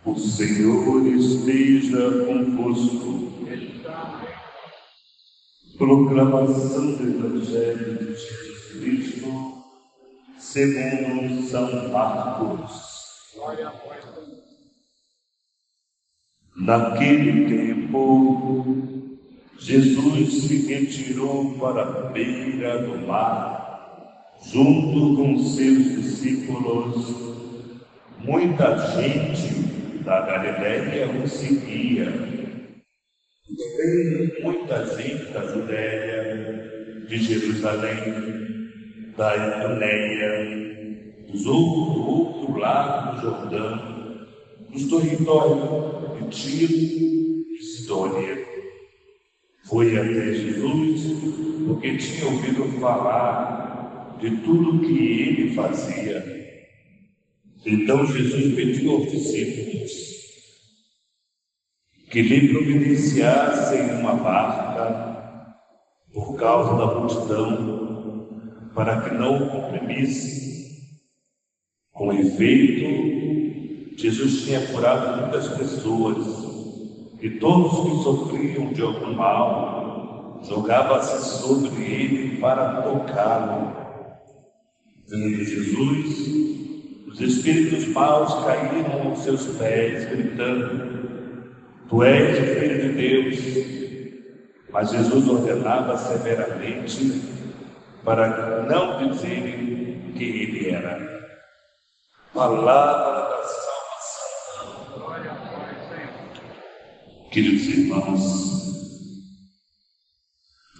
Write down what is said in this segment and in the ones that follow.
O Senhor esteja convosco. Proclamação do Evangelho de Jesus Cristo, segundo São Marcos. Glória a vós. Naquele tempo, Jesus se retirou para a beira do mar, junto com seus discípulos. Muita gente da Galiléia o seguia. Veio muita gente da Judéia, de Jerusalém, da Idumeia, do outro lado do Jordão, dos territórios de Tiro e Sidônia. Foi até Jesus porque tinha ouvido falar de tudo que ele fazia. Então Jesus pediu aos discípulos que lhe providenciassem uma barca por causa da multidão, para que não o comprimisse. Com efeito, Jesus tinha curado muitas pessoas, e todos que sofriam de algum mal jogavam-se sobre ele para tocá-lo. Vendo Jesus, os espíritos maus caíram aos seus pés, gritando: Tu és o Filho de Deus. Mas Jesus ordenava severamente para não dizerem que ele era. Palavra da salvação. Glória a vós, Senhor. Queridos irmãos,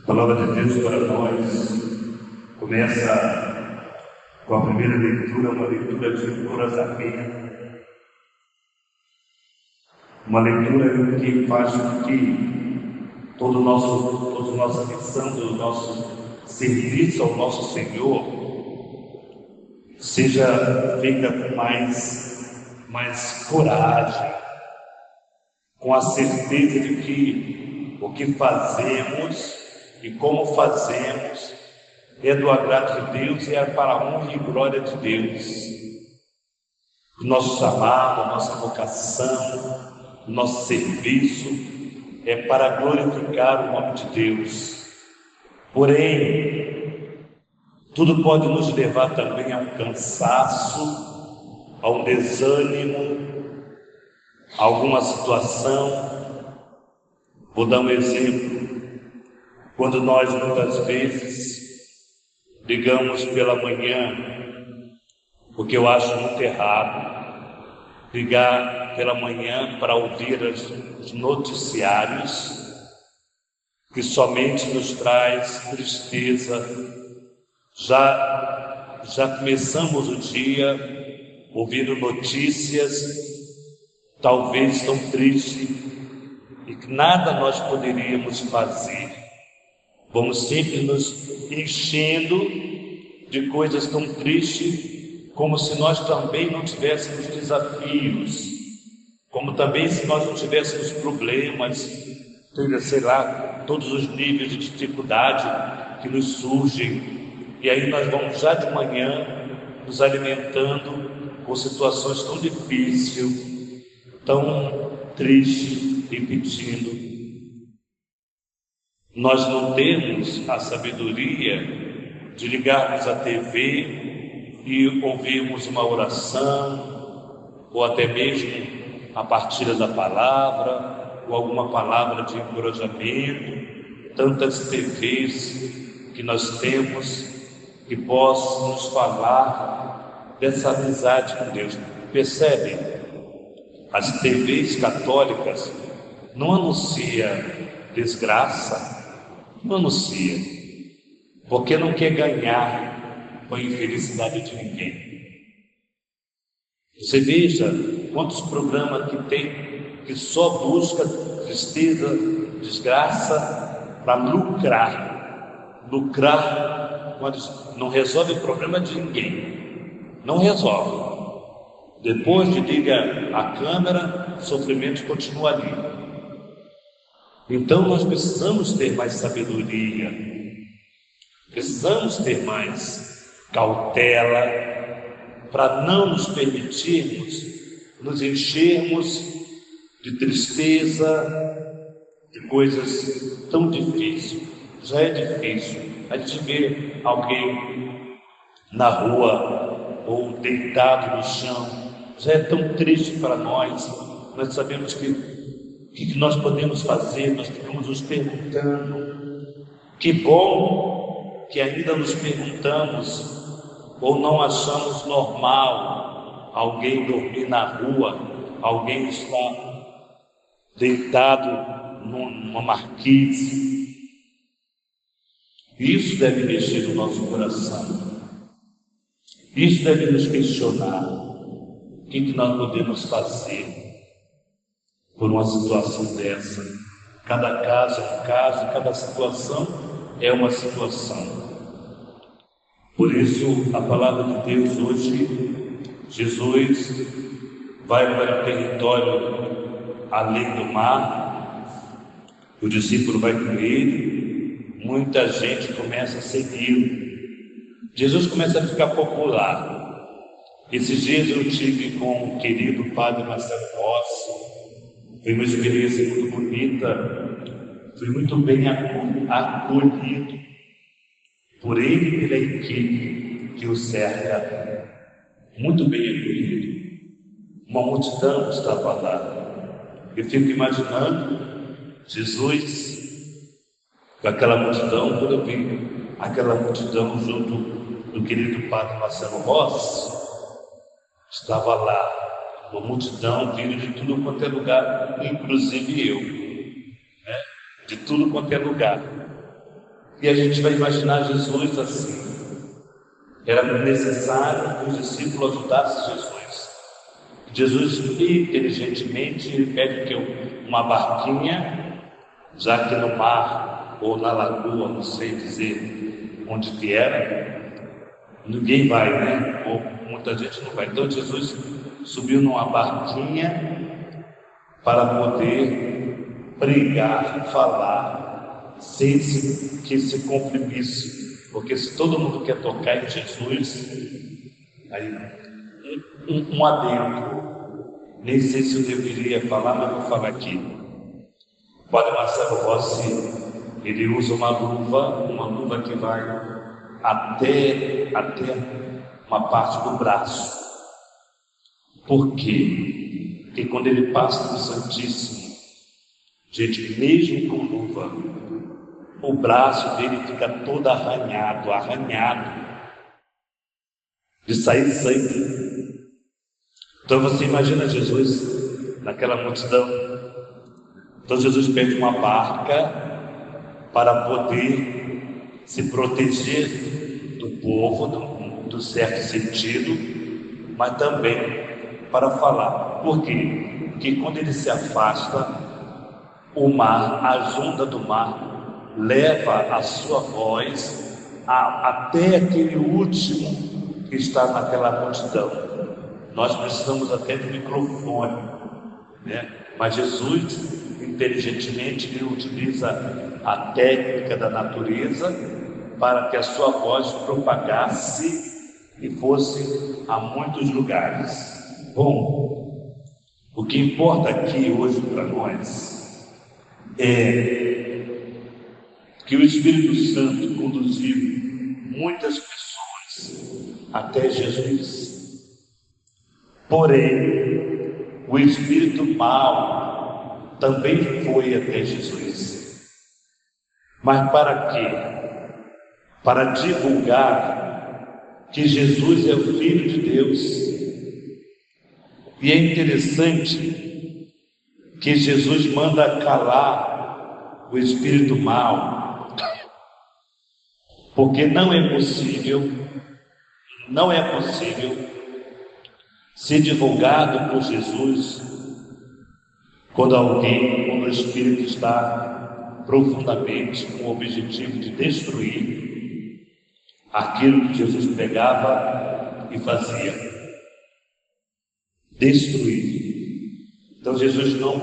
a palavra de Deus para nós começa com a primeira leitura, uma leitura de encorajamento, uma leitura que faz com que toda nossa missão, do nosso serviço ao nosso Senhor seja feita com mais coragem, com a certeza de que o que fazemos e como fazemos é do agrado de Deus e é para a honra e glória de Deus. O nosso chamado, a nossa vocação, o nosso serviço é para glorificar o nome de Deus. Porém, tudo pode nos levar também a um cansaço, a um desânimo, a alguma situação. Vou dar um exemplo. Quando nós muitas vezes ligamos pela manhã, porque eu acho muito errado ligar pela manhã para ouvir os noticiários que somente nos traz tristeza. Já começamos o dia ouvindo notícias talvez tão tristes e que nada nós poderíamos fazer. Vamos sempre nos enchendo de coisas tão tristes, como se nós também não tivéssemos desafios, como também se nós não tivéssemos problemas, sei lá, todos os níveis de dificuldade que nos surgem. E aí nós vamos já de manhã nos alimentando com situações tão difíceis, tão tristes, repetindo. Nós não temos a sabedoria de ligarmos a TV e ouvirmos uma oração, ou até mesmo a partilha da palavra, ou alguma palavra de encorajamento. Tantas TVs que nós temos que possam nos falar dessa amizade com Deus. Percebem? As TVs católicas não anunciam desgraça, não anuncia, porque não quer ganhar com a infelicidade de ninguém. Você veja quantos programas que tem que só busca tristeza, desgraça para lucrar, quando não resolve o problema de ninguém, não resolve. Depois de liga a câmera, o sofrimento continua ali. Então nós precisamos ter mais sabedoria, precisamos ter mais cautela para não nos permitirmos nos enchermos de tristeza, de coisas tão difíceis. Já é difícil a gente ver alguém na rua ou deitado no chão, já é tão triste para nós. Nós sabemos que o que nós podemos fazer, nós ficamos nos perguntando. Que bom que ainda nos perguntamos ou não achamos normal alguém dormir na rua, alguém estar deitado numa marquise. Isso deve mexer no nosso coração. Isso deve nos questionar. O que nós podemos fazer por uma situação dessa? Cada caso é um caso, cada situação é uma situação. Por isso, a palavra de Deus hoje, Jesus vai para o território além do mar, o discípulo vai com ele, muita gente começa a segui-lo. Jesus começa a ficar popular. Esses dias eu tive com o querido Padre Marcelo Rossi, foi uma experiência muito bonita, fui muito bem acolhido por ele e pela equipe que o cerca, muito bem acolhido. Uma multidão estava lá. Eu fico imaginando Jesus com aquela multidão, quando eu vi aquela multidão junto do querido Padre Marcelo Rossi, estava lá, uma multidão vindo de tudo quanto é lugar, inclusive eu, né? De tudo quanto é lugar. E a gente vai imaginar Jesus assim. Era necessário que os discípulos ajudassem Jesus. Jesus, inteligentemente, ele pede que uma barquinha, já que no mar ou na lagoa, não sei dizer onde que era, ninguém vai, né? Ou muita gente não vai. Então Jesus subiu numa barquinha para poder pregar, falar, sem que se comprimisse. Porque se todo mundo quer tocar em Jesus, aí um adendo. Nem sei se eu deveria falar, mas vou falar aqui. O Padre Marcelo Rossi, ele usa uma luva que vai até uma parte do braço. Por quê? Porque quando ele passa no Santíssimo, gente, mesmo com luva, o braço dele fica todo arranhado, de sair sangue. Então você imagina Jesus naquela multidão. Então Jesus pede uma barca para poder se proteger do povo, do certo sentido, mas também para falar. Por quê? Porque quando ele se afasta, o mar, as ondas do mar, leva a sua voz até aquele último que está naquela multidão. Nós precisamos até de microfone, né? Mas Jesus, inteligentemente, ele utiliza a técnica da natureza para que a sua voz propagasse e fosse a muitos lugares. Bom, o que importa aqui hoje para nós é que o Espírito Santo conduziu muitas pessoas até Jesus. Porém, o espírito mau também foi até Jesus. Mas para quê? Para divulgar que Jesus é o Filho de Deus. E é interessante que Jesus manda calar o espírito mau, porque não é possível ser divulgado por Jesus quando o Espírito está profundamente com o objetivo de destruir aquilo que Jesus pregava e fazia. Destruir. Então Jesus não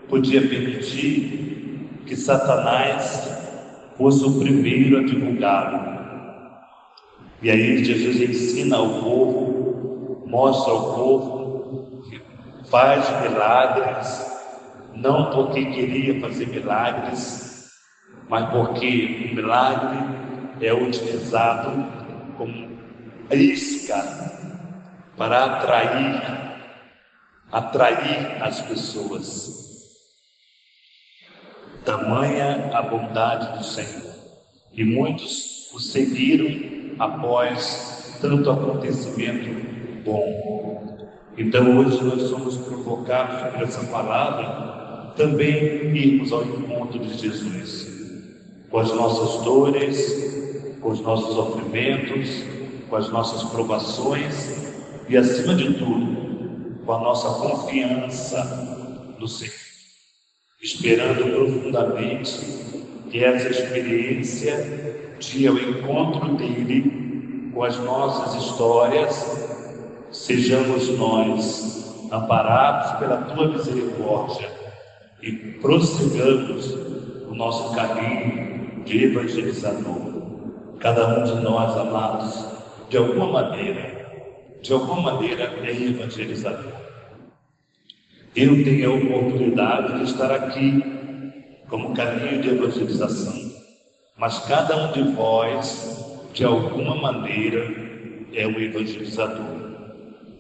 podia permitir que Satanás fosse o primeiro a divulgá-lo. E aí Jesus ensina ao povo, mostra ao povo faz milagres, não porque queria fazer milagres, mas porque o milagre é utilizado como isca para atrair as pessoas. Tamanha a bondade do Senhor. E muitos o seguiram após tanto acontecimento bom. Então hoje nós somos provocados por essa palavra também irmos ao encontro de Jesus, com as nossas dores, com os nossos sofrimentos, com as nossas provações e, acima de tudo, com a nossa confiança no Senhor, esperando profundamente que essa experiência de ir ao encontro dele com as nossas histórias, sejamos nós amparados pela tua misericórdia e prossigamos o nosso caminho de evangelizador. Cada um de nós, amados, de alguma maneira é evangelizador. Eu tenho a oportunidade de estar aqui como caminho de evangelização, mas cada um de vós, de alguma maneira, é um evangelizador.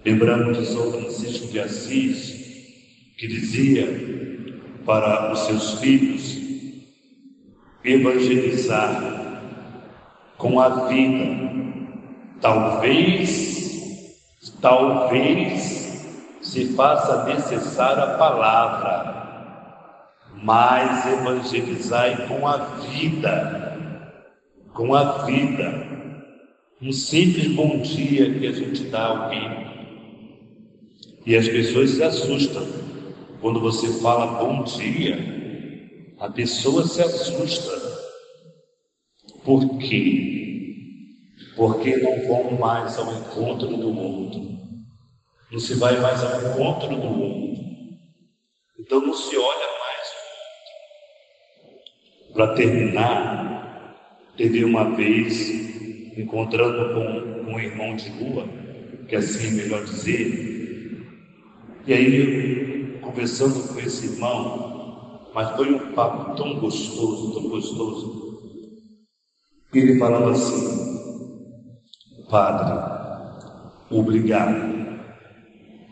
Lembramos de São Francisco de Assis, que dizia para os seus filhos evangelizar com a vida. Talvez se faça necessária a palavra, mas evangelizai com a vida, um simples bom dia que a gente dá a alguém. E as pessoas se assustam quando você fala bom dia, a pessoa se assusta. Por quê? Porque não vão mais ao encontro do outro. Não se vai mais ao encontro do outro. Então não se olha mais. Para terminar, teve uma vez, encontrando com um irmão de rua, que assim é melhor dizer, e aí conversando com esse irmão, mas foi um papo tão gostoso, e ele falava assim: Padre, obrigado,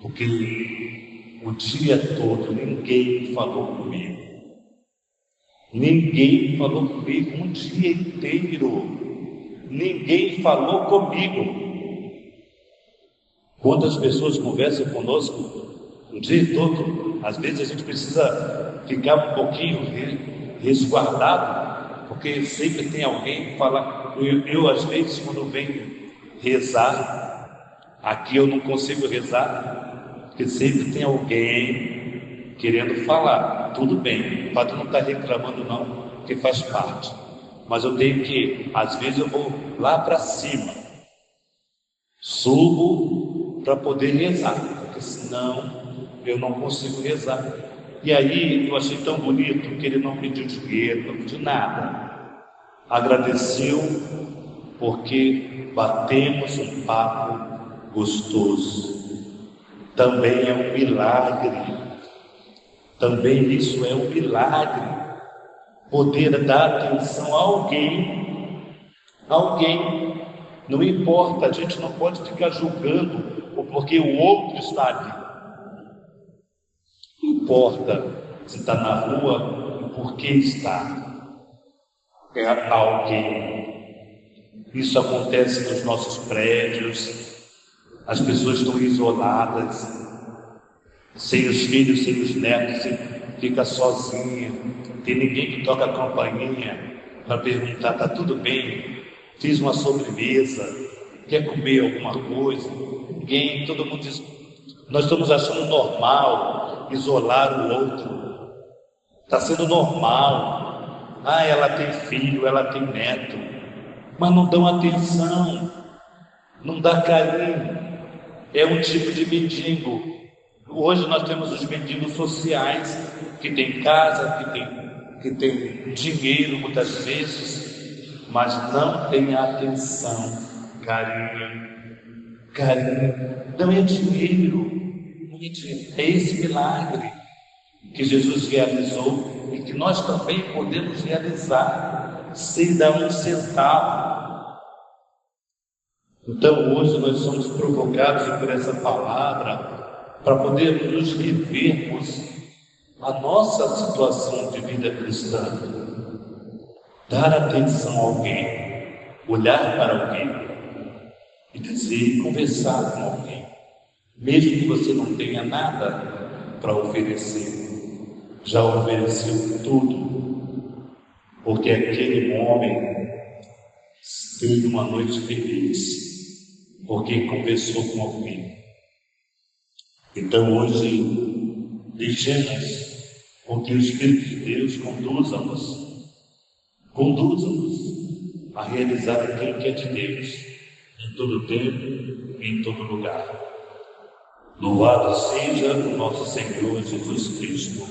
porque o dia todo ninguém falou comigo, um dia inteiro, ninguém falou comigo. Quantas pessoas conversam conosco o dia todo? Às vezes a gente precisa ficar um pouquinho resguardado, porque sempre tem alguém que fala. Eu às vezes, quando venho rezar, aqui eu não consigo rezar, porque sempre tem alguém querendo falar. Tudo bem, o padre não está reclamando não, porque faz parte, mas eu tenho que, às vezes eu vou lá para cima, subo para poder rezar, porque senão eu não consigo rezar. E aí eu achei tão bonito que ele não pediu dinheiro, não pediu nada, agradeceu porque batemos um papo gostoso. Também é um milagre, também isso é um milagre, poder dar atenção a alguém, não importa, a gente não pode ficar julgando porque o outro está ali. Não importa se está na rua e por que está. É alguém. Isso acontece nos nossos prédios, as pessoas estão isoladas, sem os filhos, sem os netos, fica sozinha, tem ninguém que toca a campainha para perguntar: está tudo bem? Fiz uma sobremesa, quer comer alguma coisa? Ninguém, todo mundo diz. Nós estamos achando normal isolar o outro, está sendo normal. Ela tem filho, ela tem neto, mas não dão atenção, não dá carinho. É um tipo de mendigo. Hoje nós temos os mendigos sociais, que tem casa, que tem dinheiro muitas vezes, mas não tem atenção, carinho. Não é dinheiro, É esse milagre que Jesus realizou e que nós também podemos realizar sem dar um centavo. Então hoje nós somos provocados por essa palavra para podermos nos revermos a nossa situação de vida cristã, dar atenção a alguém, olhar para alguém e dizer, conversar com alguém, mesmo que você não tenha nada para oferecer, já ofereceu tudo, porque aquele homem teve uma noite feliz, porque conversou com alguém. Então hoje deixemos com que o Espírito de Deus conduza-nos a realizar aquilo que é de Deus, em todo tempo e em todo lugar. Louvado seja o nosso Senhor Jesus Cristo.